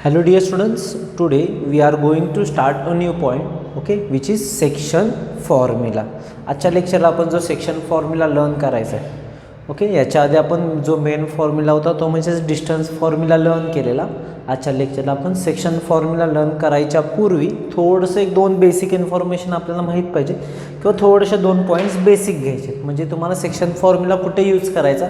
Hello dear students, today we are going to start a new point, okay, which is section formula. आजच्या लेक्चरला आपण जो section formula learn करायचा आहे, okay. याच्या आधी आपण जो मेन फॉर्म्युला होता तो म्हणजे डिस्टन्स फॉर्म्युला लर्न केलेला. आजच्या लेक्चरला आपण सेक्शन फॉर्म्युला लर्न करायच्या पूर्वी थोडंसं एक दोन बेसिक इन्फॉर्मेशन आपल्याला माहीत पाहिजे किंवा थोडेसे दोन पॉईंट्स बेसिक घ्यायचे, म्हणजे तुम्हाला सेक्शन फॉर्म्युला कुठे यूज करायचा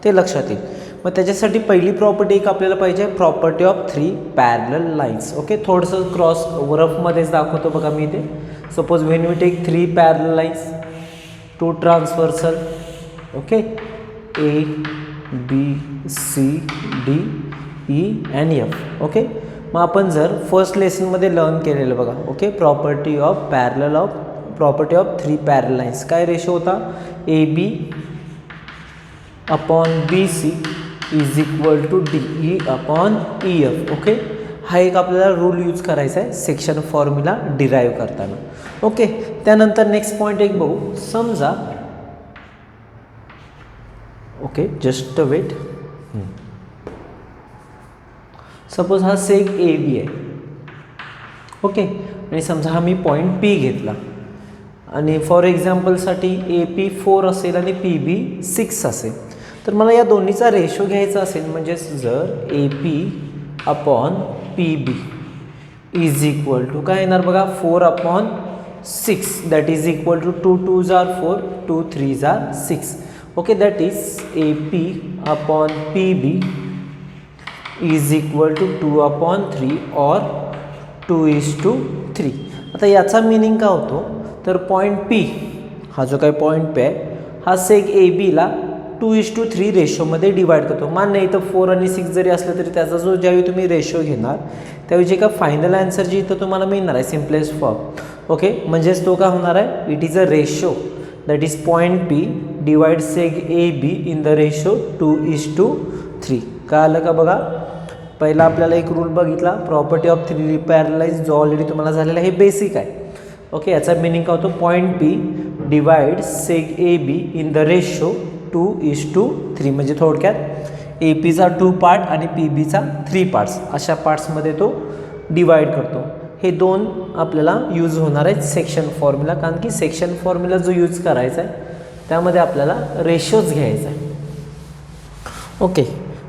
ते लक्षात येईल. मग त्याच्यासाठी पहिली प्रॉपर्टी एक आपल्याला पाहिजे, property of 3 parallel lines. Okay, थोडंसं क्रॉस रफमध्येच दाखवतो बघा मी इथे. Suppose when we take 3 parallel lines, 2 transversal, okay, A B C D E and F. Okay, मग आपण जर फर्स्ट लेसनमध्ये लर्न केलेलं बघा, okay, property of 3 parallel lines. काय रेशो होता, A B upon B C is equal to D E upon E F. Okay, हा एक आपल्याला रूल यूज करायचा आहे सेक्शन फॉर्म्युला डिराईव्ह करताना. ओके, त्यानंतर नेक्स्ट पॉईंट एक बघू. समजा, ओके, जस्ट वेट. सपोज हा सेग ए बी आहे, ओके, आणि समजा हा मी पॉईंट पी घेतला आणि फॉर एक्झाम्पलसाठी ए पी 4 असेल आणि पी बी 6 असेल. तर मला या दोन्हीचा रेशो घ्यायचा असेल, म्हणजे जर A P upon P B is equal to काय येणार बघा, 4 upon 6, that is equal to 2 2s are 4, 2 3s are 6. Okay, that is A P upon P B is equal to 2 upon 3 और 2:3. आता याचा मिनिंग काय होतो, तर पॉईंट पी हा जो काही पॉईंट पी आहे हा सेग ए बीला 2:3 रेशोमध्ये डिवाईड करतो. मान्य इथं 4 आणि 6 जरी असलं तरी त्याचा जो ज्यावेळी तुम्ही रेशो घेणार त्यावेळी जे का फायनल आन्सर जी इथं तुम्हाला मिळणार आहे सिम्पलेस्ट फॉर्म, ओके, म्हणजेच तो काय होणार आहे, it is a ratio that is point P divide seg A B in the ratio 2:3. काय आलं का बघा. पहिला आपल्याला एक रूल बघितला, प्रॉपर्टी ऑफ 3 पॅरलल लाईन्स, जो ऑलरेडी तुम्हाला झालेला आहे, हे बेसिक आहे. ओके, याचा मिनिंग काय होतो, point P divide seg A B in the ratio 2:3. म्हणजे थोडक्यात ए पीचा 2 पार्ट आणि पी बीचा 3 पार्ट्स अशा पार्ट्समध्ये तो डिवाईड करतो. हे दोन आपल्याला यूज होणार आहेत सेक्शन फॉर्म्युला, कारण की सेक्शन फॉर्म्युला जो यूज करायचा आहे त्यामध्ये आपल्याला रेशोज घ्यायचा आहे. ओके,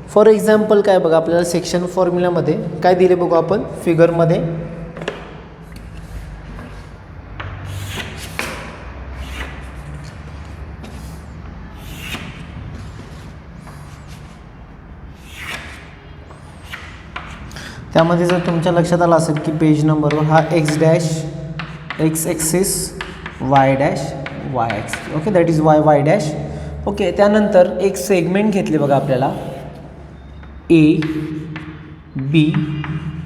फॉर एक्झाम्पल काय बघा, आपल्याला सेक्शन फॉर्म्युलामध्ये काय दिले बघू आपण फिगरमध्ये. त्यामध्ये जर तुमच्या लक्षात आलं असेल की पेज नंबरवर हा x dash x axis, Y dash Y axis, okay, that is why Y dash. Okay, त्यानंतर एक सेगमेंट घेतले बघा आपल्याला ए बी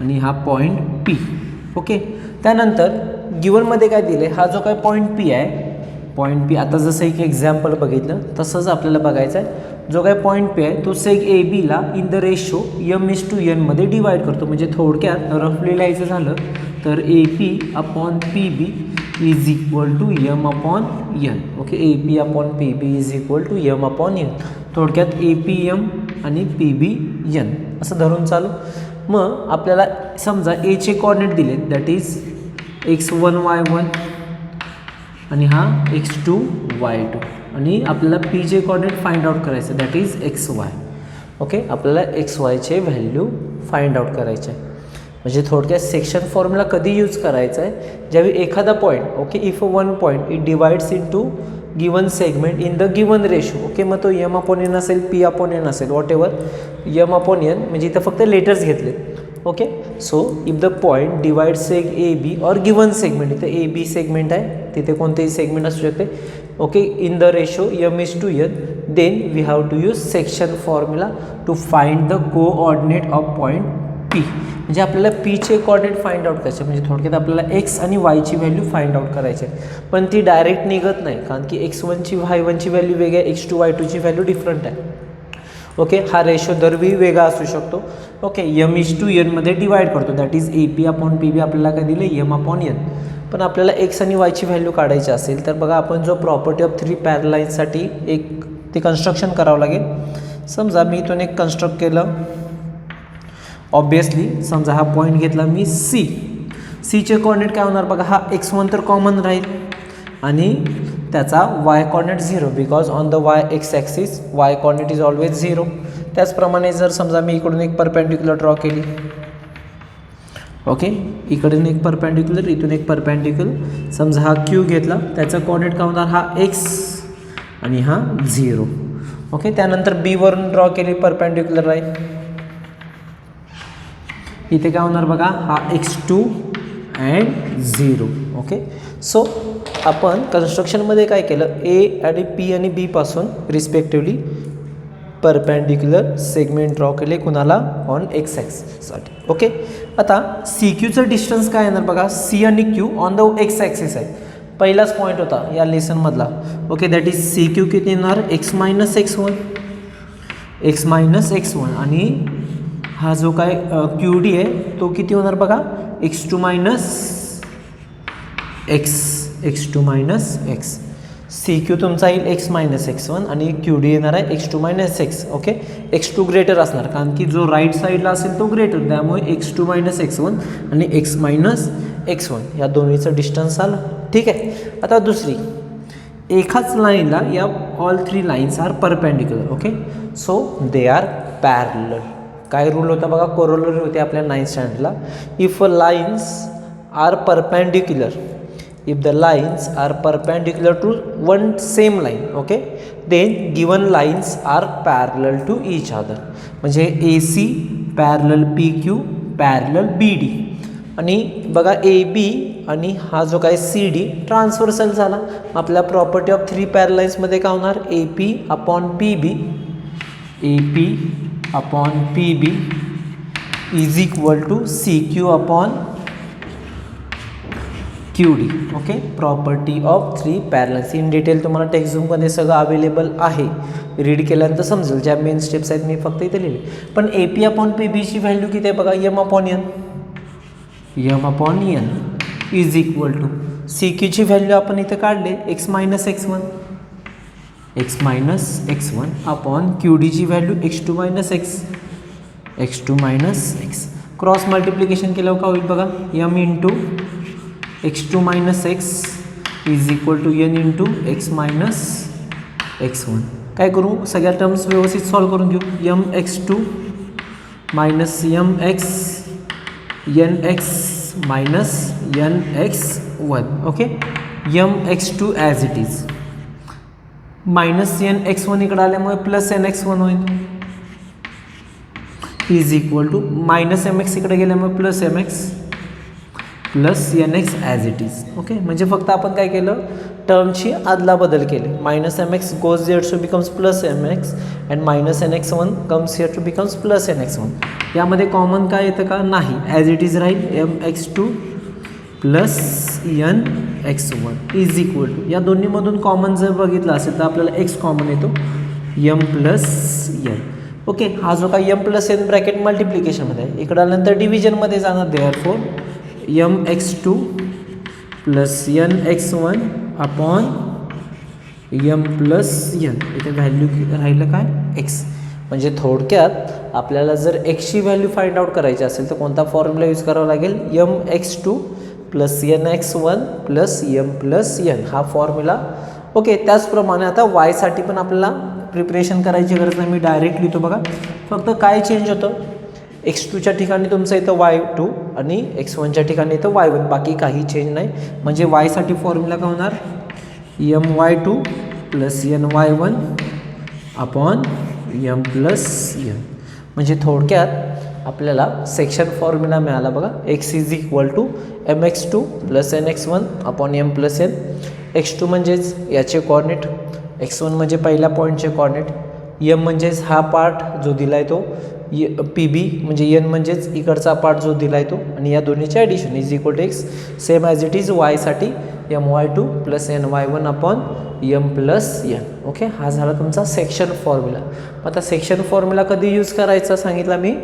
आणि हा पॉईंट पी. ओके, त्यानंतर गिवनमध्ये काय दिले, हा जो काय पॉईंट पी आहे, पॉईंट पी आता जसं एक एक्झाम्पल बघितलं तसंच आपल्याला बघायचं आहे. जो काय पॉईंट पी आहे तो सेग ए बीला इन द रेशो m:n मध्ये डिवाईड करतो. म्हणजे थोडक्यात रफली लिहायचं झालं तर A P upon P B is equal to m/n. Okay, A P upon P B is equal to m/n. थोडक्यात ए पी एम आणि पी बी एन असं धरून चालू. मग आपल्याला समजा एचे कॉर्डिनेट दिले, दॅट इज x1 y1 आणि हा x2 y2, आणि आपल्याला पी चे कॉर्डिनेट फाइंड आउट करायचं, दॅट इज xy. ओके, आपल्याला xy चे व्हॅल्यू फाइंड आउट करायचे आहे. म्हणजे थोडक्यात सेक्शन फॉर्म्युला कधी यूज करायचा आहे, ज्यावेळी एखादा point, okay, if one point it divides into given segment in the given ratio. Okay, मग तो m/n असेल, p/n असेल, वॉट एव्हर, m/n म्हणजे इथं फक्त लेटर्स घेतले. Okay, so if the point divide seg A B or given segment, इथं A B segment आहे, तिथे कोणतेही सेगमेंट असू शकते, okay, in the ratio m:n, then we have to use section formula to find the coordinate of point P. म्हणजे आपल्याला पीचे coordinate find out करायचे, म्हणजे थोडक्यात आपल्याला एक्स आणि वायची व्हॅल्यू फाइंड आउट करायची आहे. पण ती डायरेक्ट निघत नाही, कारण की x1ची y1ची व्हॅल्यू वेगळी आहे, x2 y2ची व्हॅल्यू डिफरंट आहे. ओके, हा रेशो दरवेळी वेगळा असू शकतो. ओके, m:n मध्ये डिवाईड करतो, that is A P upon P B आपल्याला काय दिलं, m/n. पण आपल्याला एक्स आणि वायची व्हॅल्यू काढायची असेल तर बघा आपण जो प्रॉपर्टी ऑफ 3 पॅरलल लाईन्ससाठी एक ते कन्स्ट्रक्शन करावं लागेल. समजा मी इथून एक कन्स्ट्रक्ट केलं, ऑब्वियसली समजा हा पॉईंट घेतला मी सीचे कोऑर्डिनेट काय होणार बघा, हा x1 तर कॉमन राहील आणि त्याचा y coordinate 0 because on the x axis y coordinate is always 0. त्याचप्रमाणे जर समजा मी इकडून एक परपेंडिक्युलर ड्रॉ केली, ओके, इकडून एक परपेंडिक्युलर, इथून एक परपेंडिक्युलर, समजा हा क्यू घेतला, त्याचा कोऑर्डिनेट काय होणार, हा x आणि हा 0. ओके, त्यानंतर बी वरून ड्रॉ केली परपेंडिक्युलर लाईन, इथे काय होणार बघा, हा x2 अँड 0. ओके, सो आपण कन्स्ट्रक्शनमध्ये काय केलं, ए आणि पी आणि बी पासून रिस्पेक्टिवली परपेंडिक्युलर सेगमेंट ड्रॉ केले, कुणाला, ऑन एक्स ॲक्सिससाठी. ओके, आता सी क्यूचं डिस्टन्स काय येणार बघा, सी आणि Q on the X axis आहे, पहिलाच पॉईंट होता या लेसनमधला. Okay, that is C Q किती येणार, x मायनस x1 आणि हा जो काय क्यू डी आहे तो किती होणार बघा, x2 minus x. C Q तुमचा येईल x मायनस x1 आणि क्यू डी येणार आहे x2 minus x. Okay, x2 greater असणार कारण की जो राईट साईडला असेल तो ग्रेटर, त्यामुळे x2 मायनस x1 आणि x मायनस x1 या दोन्हीचं डिस्टन्स आलं. ठीक आहे, आता दुसरी, एकाच लाईनला या all 3 lines are perpendicular. Okay, so they are parallel. काय रूल होता बघा, कोरोलरी होते आपल्या 9th स्टँडर्डला. If lines are perpendicular, if the lines are perpendicular to one same line, okay, then given lines are parallel to each other. म्हणजे AC parallel PQ parallel BD आणि बघा AB आणि हा जो काय CD ट्रान्सव्हर्सल झाला. आपल्या प्रॉपर्टी ऑफ 3 पॅरल लाईन्समध्ये काय होणार, AP upon PB is equal to CQ upon QD. Okay, property of 3 parallels in detail तुम्हाला टेक्स्टबुकमध्ये सगळं अवेलेबल आहे, रीड केल्यानंतर समजेल. ज्या मेन स्टेप्स आहेत मी फक्त इथे लिहिले. पण AP अपॉन PBची व्हॅल्यू किती आहे बघा, m upon n is equal to CQची व्हॅल्यू आपण इथे काढले x मायनस x1 अपॉन QDची value x2 minus x. Cross multiplication केल्यावर काय होईल बघा, m into x2 minus x is equal to n into x minus x1. काय करू, सगळ्या टर्म्स व्यवस्थित सॉल्व करून घेऊ. mx2 minus nx minus nx1. Okay, mx2 as it is, minus nx1 इकडे आल्यामुळे प्लस nx1 होईल, is equal to minus mx इकडे गेल्यामुळे plus mx plus nx as it is. Okay, म्हणजे फक्त आपण काय केलं, टर्मची आदला बदल केले. Minus mx goes here to becomes plus mx and minus nx1 comes here to becomes plus nx1. यामध्ये कॉमन काय येतं का, नाही, ॲज इट इज राहील. mx2 plus nx1 is equal to, या दोन्हीमधून कॉमन जर बघितलं असेल तर आपल्याला x कॉमन येतो, m प्लस n. ओके, हा जो काय m प्लस n ब्रॅकेट मल्टिप्लिकेशनमध्ये आहे, इकडं आल्यानंतर डिव्हिजनमध्ये जाणार. Therefore mx2 plus nx1 upon m plus n, इथे व्हॅल्यू राहिलं काय, x. म्हणजे थोडक्यात आपल्याला जर xची व्हॅल्यू फाइंड आउट करायची असेल तर कोणता फॉर्म्युला यूज करावा लागेल, mx2 plus nx1 plus m plus n हा फॉर्म्युला. ओके, त्याचप्रमाणे आता वायसाठी पण आपल्याला प्रिपरेशन करायची गरज नाही, मी डायरेक्ट लिहितो बघा. फक्त काय चेंज होतं, x2च्या ठिकाणी तुमचं इथं y2 आणि x1च्या ठिकाणी इथं y1, बाकी काही चेंज नाही. म्हणजे वायसाठी फॉर्म्युला काय होणार, my2 plus ny1 upon m plus n. म्हणजे थोडक्यात आपल्याला सेक्शन फॉर्म्युला मिळाला बघा, x is equal to mx2 plus nx1 upon m plus n. x2 म्हणजेच याचे कॉर्डिनेट, x1 म्हणजे पहिल्या पॉईंटचे कॉर्डिनेट, m म्हणजेच हा पार्ट जो दिला आहे तो, PB म्हणजे n म्हणजेच इकडचा पार्ट जो दिला आहे तो, आणि या दोन्हीचे addition is equal to x. Same as it is वायसाठी my2 plus ny1 upon m plus n. Okay, हा झाला तुमचा सेक्शन फॉर्म्युला. आता सेक्शन फॉर्म्युला कधी यूज करायचा सांगितला मी,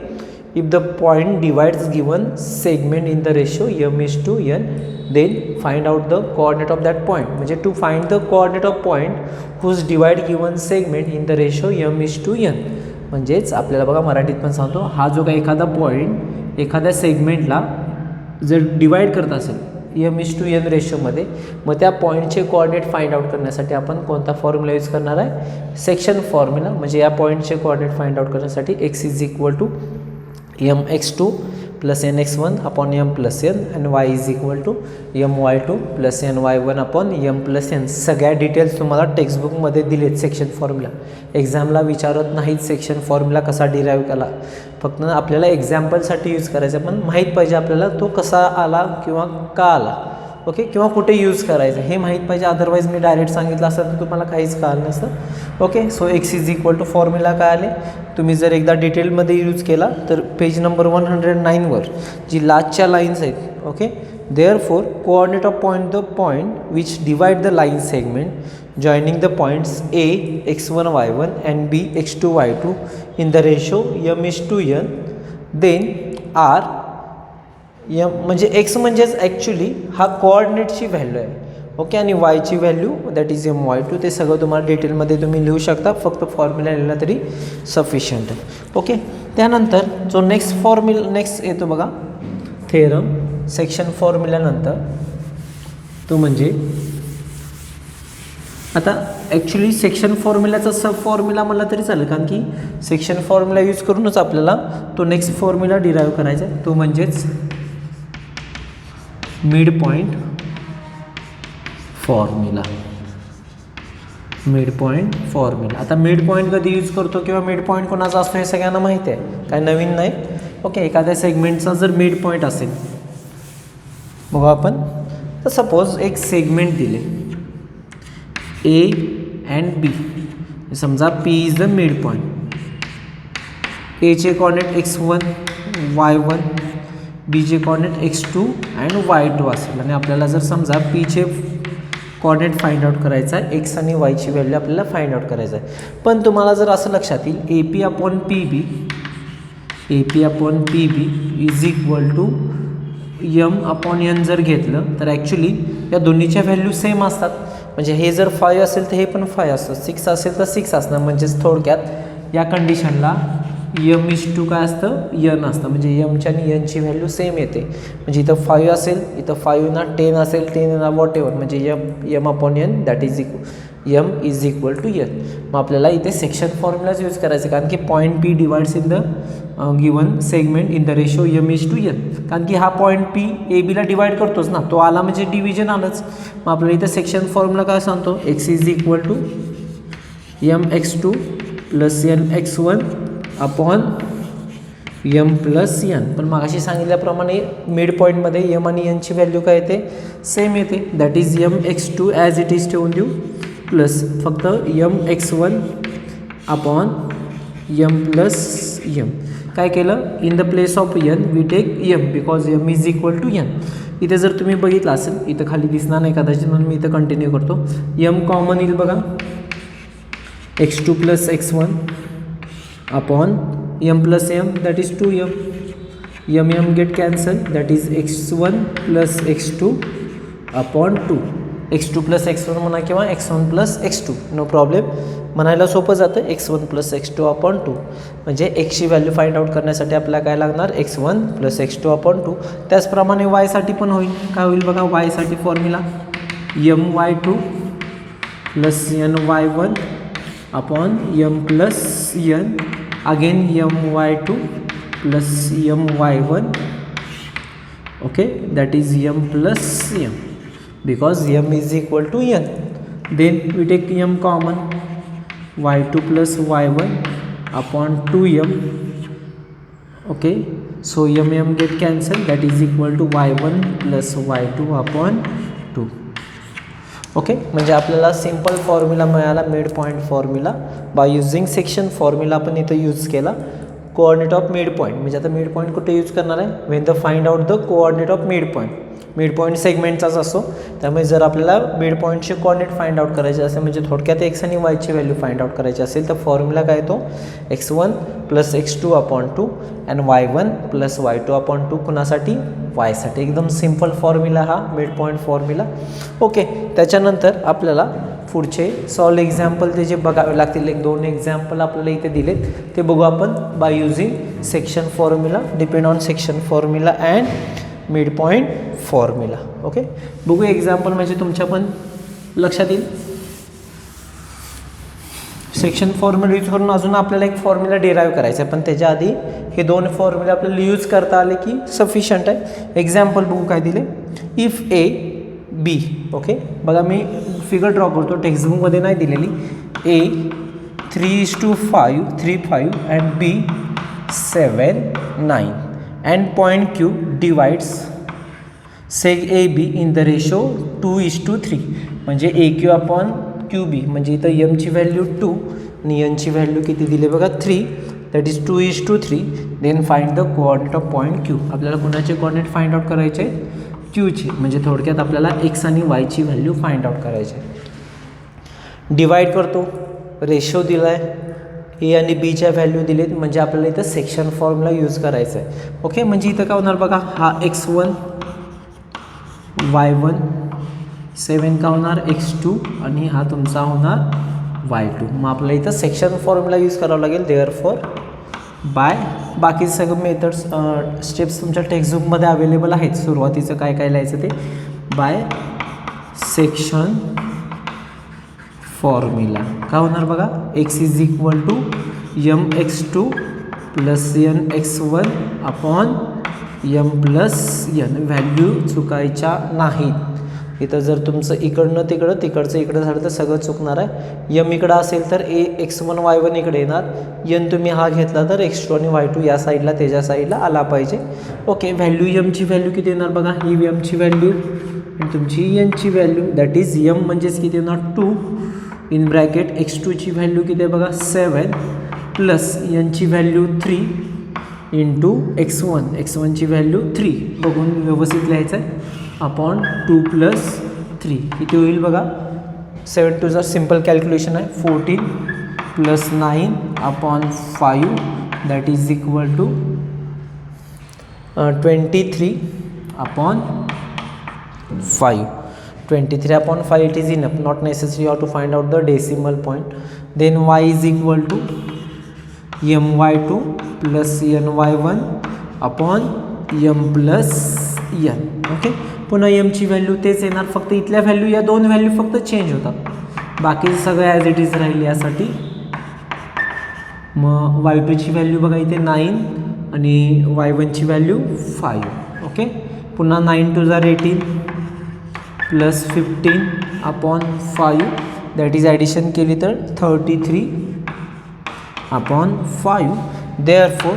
if the point divides given segment in the ratio m:n, then find out the coordinate of that point. म्हणजे to find the coordinate of point whose divide given segment in the ratio m:n. म्हणजेच आपल्याला बघा मराठीत पण सांगतो, हा जो काही एखादा पॉईंट एखाद्या सेगमेंटला जर डिवाईड करत असेल m:n रेशोमध्ये, मग त्या पॉईंटचे कोऑर्डिनेट फाइंड आउट करण्यासाठी आपण कोणता फॉर्म्युला यूज करणार आहे, सेक्शन फॉर्म्युला. म्हणजे या पॉईंटचे कोऑर्डिनेट फाइंड आउट करण्यासाठी x = mx2 + nx1 / m + n and y = my2 + ny1 / m + n. सगळ्या डिटेल्स तुम्हाला टेक्स्टबुकमध्ये दिलेत सेक्शन फॉर्म्युला. एक्झामला विचारत नाहीत सेक्शन फॉर्म्युला कसा डिराईव्ह केला, फक्त आपल्याला एक्झाम्पलसाठी यूज करायचा, पण माहीत पाहिजे आपल्याला तो कसा आला किंवा का आला. ओके, किंवा कुठे यूज करायचं हे माहीत पाहिजे. अदरवाईज मी डायरेक्ट सांगितलं असतं तर तुम्हाला काहीच कळलं नसतं. ओके, सो x = फॉर्म्युला काय आले, तुम्ही जर एकदा डिटेलमध्ये यूज केला तर पेज नंबर 109वर जी लास्टच्या लाईन्स आहेत. Okay, therefore coordinate of point which divide the line segment joining the points a x1 y1 and b x2 y2 in the ratio m:n, then r m म्हणजे x म्हणजेच actually हा कोऑर्डिनेटची value आहे. Okay, आणि वायची value that is my2. ते सगळं तुम्हाला डिटेलमध्ये तुम्ही लिहू शकता, फक्त फॉर्म्युला लिहिला तरी सफिशियंट आहे. ओके, त्यानंतर जो नेक्स्ट येतो बघा थेरम सेक्शन फॉर्म्युल्यानंतर, तो म्हणजे आता ॲक्च्युली सेक्शन फॉर्म्युल्याचा सब फॉर्म्युला म्हणला तरी चालेल, कारण की सेक्शन फॉर्म्युला यूज करूनच आपल्याला तो नेक्स्ट फॉर्म्युला डिराईव्ह करायचा आहे, तो म्हणजेच mid point formula. Mid point formula. आता मिड पॉईंट कधी यूज करतो किंवा मिड पॉईंट कोणाचा असतो हे सगळ्यांना माहिती आहे, काय नवीन नाही. ओके, एखाद्या सेगमेंटचा जर मिड पॉईंट असेल, बघा आपण तर सपोज एक सेगमेंट दिले A and B, समजा P is the mid point. Aचे कोऑर्डिनेट x1 y1, Bचे कोऑर्डिनेट x2 and y2 असेल, आणि आपल्याला जर समजा Pचे कोऑर्डिनेट फाइंड आउट करायचा आहे, x आणि yची व्हॅल्यू आपल्याला फाइंड आउट करायचं आहे. पण तुम्हाला जर असं लक्षात येईल AP/PB is equal to m/n जर घेतलं तर ॲक्च्युली या दोन्हीच्या व्हॅल्यू सेम असतात. म्हणजे हे जर 5 असेल तर हे पण 5 असतं, 6 असेल तर 6 असणार. म्हणजेच थोडक्यात या कंडिशनला m:2 काय असतं, n असतं. म्हणजे mची आणि nची व्हॅल्यू सेम येते. म्हणजे इथं 5 असेल, इथं 5 ना 10 असेल, 10 ना वॉट एव्हर, म्हणजे m/n that is m is equal to n. मग आपल्याला इथे सेक्शन फॉर्म्युलाच यूज करायचे, कारण की point P divides in the given segment in the ratio m:n. कारण की हा पॉईंट P AB ला डिवाइड करतोच ना, तो आला म्हणजे डिव्हिजन आलंच. मग आपल्याला इथं सेक्शन फॉर्म्युला काय सांगतो, x = mx2 + nx1 / m + n. पण मागाशी सांगितल्याप्रमाणे मिड पॉईंटमध्ये m आणि nची व्हॅल्यू काय येते, सेम येते. That is mx2 as it is ठेवून देऊ, प्लस फक्त mx1 / m + m. काय केलं, in the place of n we take m because m is equal to n. इथे जर तुम्ही बघितलं असेल, इथं खाली दिसणार नाही कदाचित, म्हणून मी इथं कंटिन्यू करतो. m कॉमन येईल बघा, x2 + x1 / m + m that is 2m. m get cancel, that is x1 + x2 / 2. x2 + x1 म्हणा किंवा x1 + x2, नो प्रॉब्लेम. म्हणायला सोपं जातं, x1 + x2 / 2. म्हणजे xची व्हॅल्यू फाइंड आउट करण्यासाठी आपल्याला काय लागणार, x1 + x2 / 2. त्याचप्रमाणे वायसाठी पण होईल. काय होईल बघा, वायसाठी formula my2 + ny1 / m + n. Again my2 + my1. Okay, that is m + m because m is equal to n. Then we take m common, y2 + y1 / 2m. Okay, so m get cancelled, that is equal to y1 + y2 / 2. Okay, म्हणजे आपल्याला simple formula मिळाला, mid point formula. By using section formula आपण इथं use केला. Coordinate of mid point, म्हणजे आता mid point कुठे use करणार आहे, when the find out the coordinate of mid point. Mid point सेगमेंटचाच असतो, त्यामुळे जर आपल्याला मिड पॉईंटचे कोऑर्डिनेट फाइंड आउट करायचे असेल, म्हणजे थोडक्यात x आणि yची व्हॅल्यू फाइंड आउट करायची असेल, तर फॉर्म्युला काय येतो, x1 + x2 / 2 and y1 + y2 / 2. कुणासाठी, वायसाठी. एकदम सिम्पल फॉर्म्युला हा मिड पॉईंट फॉर्म्युला. ओके, त्याच्यानंतर आपल्याला पुढचे सॉल्व एक्झाम्पल ते जे बघावे लागतील, 1-2 एक्झाम्पल आपल्याला इथे दिलेत ते बघू आपण by using section formula, depend on section formula and mid point formula. Okay, बघू एक्झाम्पल म्हणजे तुमच्या पण लक्षात येईल. सेक्शन फॉर्म्युला यूज करून अजून आपल्याला एक फॉर्म्युला डिराईव्ह करायचा आहे, पण त्याच्या आधी हे 2 फॉर्म्युले आपल्याला यूज करता आले की सफिशियंट आहे. एक्झाम्पल बघू काय दिले. इफ ए बी, ओके बघा मी फिगर ड्रॉ करतो, टेक्स्टबुकमध्ये नाही दिलेली. A 3:5 3:5 and B 7:9 and point Q divides seg A B in the ratio 2:3. म्हणजे A Q upon Q B, म्हणजे इथं एमची व्हॅल्यू 2 आणि एनची व्हॅल्यू किती दिली बघा 3, that is 2:3. Then find the coordinate of point Q. आपल्याला कोणाचे कोऑर्डिनेट फाइंड आउट करायचे, क्यूची, म्हणजे थोडक्यात आपल्याला एक्स आणि वायची व्हॅल्यू फाइंड आउट करायचे. डिवाइड करतो, रेशो दिला आहे, ए आणि बीच्या व्हॅल्यू दिलेत, म्हणजे आपल्याला इथं सेक्शन फॉर्म्युला यूज करायचा आहे. ओके, म्हणजे इथं काय होणार बघा, हा x1 y1 7 का होणार x2 आणि हा तुमचा होणार y2. मग आपल्याला इथं सेक्शन फॉर्म्युला यूज करावं लागेल. देअरफॉर बाय बाकी सगळं मेथड्स स्टेप्स तुमच्या टेक्स्टबुकमध्ये अवेलेबल आहेत. सुरुवातीचं काय काय लिहायचं ते बाय सेक्शन फॉर्म्युला काय होणार बघा, x is equal to mx2 plus nx1 upon m plus n. Value चुकायच्या नाहीत. इथं जर तुमचं इकडनं तिकडं तिकडचं इकडं झालं तर सगळं चुकणार आहे. यम इकडं असेल तर x1 y1 इकडे येणार, यन तुम्ही हा घेतला तर x2 आणि y2 या साईडला त्याच्या साईडला आला पाहिजे. ओके, व्हॅल्यू यमची व्हॅल्यू किती येणार बघा, ही यमची व्हॅल्यू आणि तुमची यनची व्हॅल्यू दॅट इज यम म्हणजेच किती येणार 2 इन ब्रॅकेट. x2ची व्हॅल्यू किती आहे बघा 7 प्लस यनची व्हॅल्यू 3 इंटू x1ची व्हॅल्यू 3 बघून व्यवस्थित लिहायचं आहे अपॉन 2 प्लस 3 किती होईल बघा, 7 टू जर सिम्पल कॅल्क्युलेशन आहे 14 plus 9 upon 5 that is equal to 23 upon 5. 23 upon 5 it is enough, not necessary you have to find out the decimal point. Then y is equal to my2 plus ny1 upon m plus n. Okay, पुन्हा एमची value तेच येणार, फक्त इथल्या value या 2 value फक्त change होतात, बाकी सगळं ॲज इट इज राहील यासाठी. मग y2ची व्हॅल्यू बघा इथे 9 आणि y1ची व्हॅल्यू 5. ओके, पुन्हा 9 टू जर 18 plus 15 upon 5 that is addition केली तर 33 upon 5. Therefore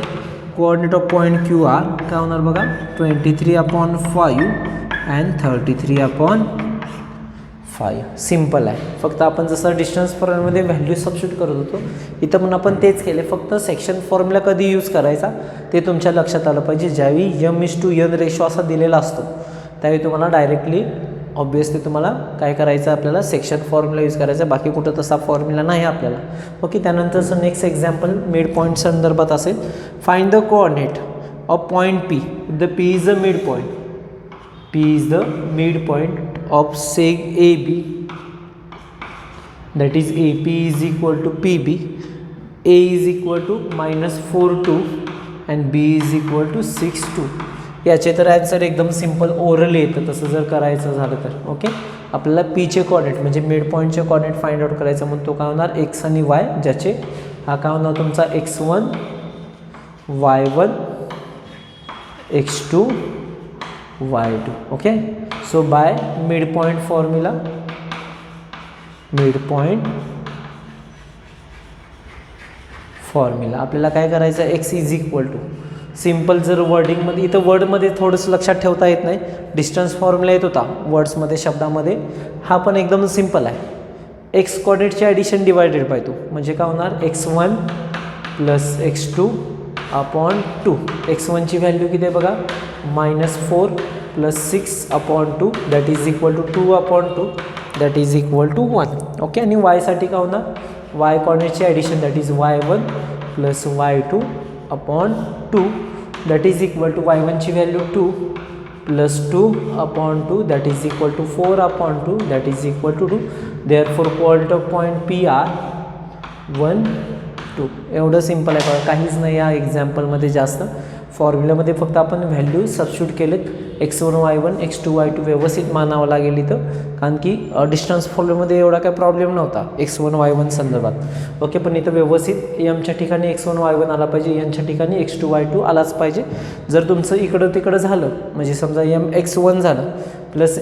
coordinate of point Q are काय होणार बघा 23 अपॉन 5 अँड 33 अपॉन 5. सिम्पल आहे, फक्त आपण जसं डिस्टन्स फॉर्म्युलामध्ये व्हॅल्यू सबस्टिट्यूट करत होतो इथं पण आपण तेच केले, फक्त सेक्शन फॉर्म्युला कधी यूज करायचा ते तुमच्या लक्षात आलं पाहिजे. ज्यावेळी m:n रेशो असा दिलेला असतो त्यावेळी तुम्हाला डायरेक्टली ऑब्वियसली तुम्हाला काय करायचं, आपल्याला सेक्शन फॉर्म्युला यूज करायचा, बाकी कुठं तसा फॉर्म्युला नाही आपल्याला. ओके, त्यानंतरचं नेक्स्ट एक्झाम्पल मिड पॉईंट संदर्भात असेल. Find the coordinate of point P, the P is the mid point, P is the mid point of seg A B that is A P is equal to P B. A is equal to -4 and B is equal to 6 याचे तर answer एकदम simple oral येतं तसं जर करायचं झालं तर. Okay, आपल्याला पीचे कोऑर्डिनेट म्हणजे मिड पॉईंटचे कोऑर्डिनेट फाइंड आउट करायचं म्हणून तो काय होणार एक्स आणि वाय, ज्याचे हा काय होणार तुमचा x1 y1 x2 y2. Okay, so by mid point formula, mid point formula आपल्याला काय करायचं आहे, x is equal to simple. जर वर्डिंगमध्ये इथं वर्डमध्ये थोडंसं लक्षात ठेवता येत नाही, डिस्टन्स फॉर्म्युला येत होता वर्ड्समध्ये शब्दामध्ये, हा पण एकदम सिम्पल आहे. एक्स कोऑर्डिनेटची ॲडिशन डिवायडेड बाय 2 म्हणजे काय होणार x1 plus x2 upon 2. x1ची value किती आहे बघा -4 plus 6 upon 2 that is equal to 2 upon 2 that is equal to 1. Okay, आणि वायसाठी काय होणार वाय कोऑर्डिनेटची addition that is y1 plus y2 upon 2 that is equal to y1ची value 2 +2/2 that is equal to 4/2 that is equal to 2. Therefore quality of point P are 1 2. एवढं simple आहे बघा, काहीच नाही या एक्झाम्पलमध्ये जास्त. फॉर्म्युलामध्ये फक्त आपण व्हॅल्यू सबस्टिट्यूट केलेत, x1 y1 x2 y2 व्यवस्थित मानावं लागेल इथं, कारण की डिस्टन्स फॉर्म्युलामध्ये एवढा काय प्रॉब्लेम नव्हता x1 y1 संदर्भात. ओके, पण इथं व्यवस्थित एमच्या ठिकाणी x1 y1 आला पाहिजे, एनच्या ठिकाणी x2 y2 आलाच पाहिजे. जर तुमचं इकडं तिकडं झालं, म्हणजे समजा x1 झालं प्लस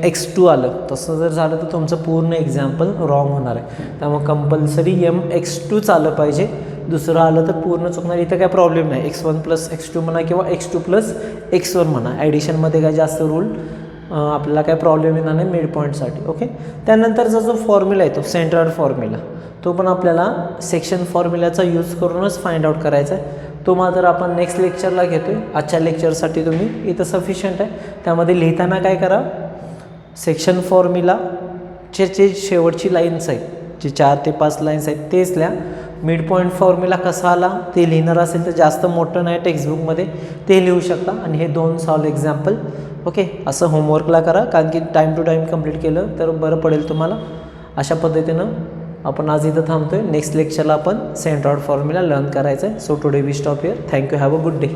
x2 आलं, तसं जर झालं तर तुमचं पूर्ण एक्झाम्पल रॉंग होणार आहे. त्यामुळे कंपल्सरी x2च आलं पाहिजे, दुसरं आलं तर पूर्ण चुकणार. इथं काय प्रॉब्लेम नाही, x1 + x2 म्हणा किंवा x2 + x1 म्हणा, ॲडिशनमध्ये काय जास्त रूल आपल्याला काय प्रॉब्लेम येणार नाही मिड पॉईंटसाठी. ओके, त्यानंतरचा जो फॉर्म्युला आहे तो सेंट्रॉइड फॉर्म्युला, तो पण आपल्याला सेक्शन फॉर्म्युलाचा यूज करूनच फाइंड आउट करायचा आहे. तो मात्र आपण नेक्स्ट लेक्चरला घेतो आहे. आजच्या लेक्चरसाठी तुम्ही इथं सफिशियंट आहे. त्यामध्ये लिहिताना काय करा, सेक्शन फॉर्म्युलाचे जे शेवटची लाईन्स आहेत, जे 4 ते 5 लाईन्स आहेत तेच लिहा. मिड पॉईंट फॉर्म्युला कसा आला ते लिहिणार असेल तर जास्त मोठं नाही टेक्स्टबुकमध्ये, ते लिहू शकता. आणि हे 2 सॉल्व एक्झाम्पल. ओके, असं होमवर्कला करा, कारण की टाईम टू टाईम कंप्लीट केलं तर बरं पडेल तुम्हाला. अशा पद्धतीनं आपण आज इथं थांबतो आहे. नेक्स्ट लेक्चरला आपण सेंट्रॉइड फॉर्म्युला लर्न करायचं आहे. So today we stop here. Thank you, have a good day.